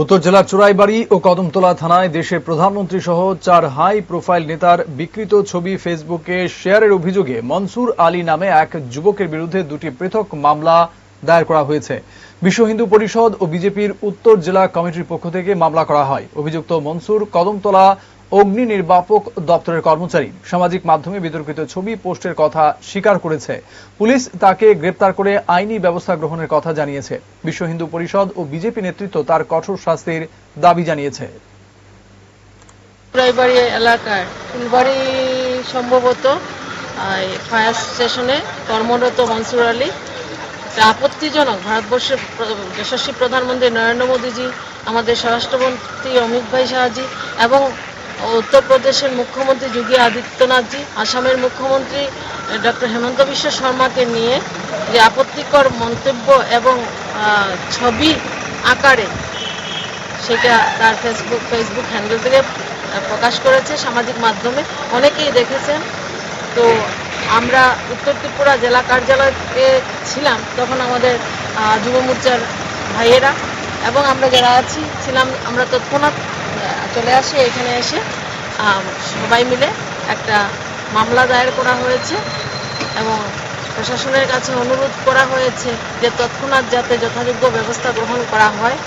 উত্তর জেলার চোরাইবাড়ি ও কদমতলা থানায় দেশের প্রধানমন্ত্রী সহ 4 হাই প্রোফাইল নেতার বিকৃত ছবি ফেসবুকে শেয়ারের অভিযোগে মনসুর আলী নামে এক যুবকের বিরুদ্ধে দুটি পৃথক মামলা দায়ের করা হয়েছে। বিশ্ব হিন্দু পরিষদ ও বিজেপির উত্তর জেলা কমিটির পক্ষ থেকে মামলা করা হয়। অভিযুক্ত মনসুর কদমতলা অগ্নি নির্বাপক দপ্তরের কর্মচারী। সামাজিক মাধ্যমে বিতর্কিত ছবি পোস্টের কথা স্বীকার করেছে। পুলিশ তাকে গ্রেপ্তার করে আইনি ব্যবস্থা গ্রহণের কথা জানিয়েছে। বিশ্ব হিন্দু পরিষদ ও বিজেপি নেতৃত্ব তার কঠোর শাস্তির দাবি জানিয়েছে। চোরাইবাড়ি এলাকার ফুলবাড়ি সম্ভবত ফায়ার স্টেশনে কর্মরত মনসুর আলী আপত্তিজনক ভারতবর্ষের যশস্বী প্রধানমন্ত্রী নরেন্দ্র মোদীজি, আমাদের স্বরাষ্ট্রমন্ত্রী অমিত ভাই শাহজি এবং উত্তরপ্রদেশের মুখ্যমন্ত্রী যোগী আদিত্যনাথজি, আসামের মুখ্যমন্ত্রী ডক্টর হেমন্ত বিশ্ব শর্মাকে নিয়ে যে আপত্তিকর মন্তব্য এবং ছবি আকারে সেটা তার ফেসবুক হ্যান্ডেল থেকে প্রকাশ করেছে সামাজিক মাধ্যমে। অনেকেই দেখেছেন। তো আমরা উত্তর ত্রিপুরা জেলা কার্যালয়ে ছিলাম, তখন আমাদের যুব মোর্চার ভাইয়েরা এবং আমরা যারা ছিলাম আমরা তৎক্ষণাৎ চলে আসি। এখানে এসে সবাই মিলে একটা মামলা দায়ের করা হয়েছে এবং প্রশাসনের কাছে অনুরোধ করা হয়েছে যে তৎক্ষণাৎ যাতে যথাযোগ্য ব্যবস্থা গ্রহণ করা হয়।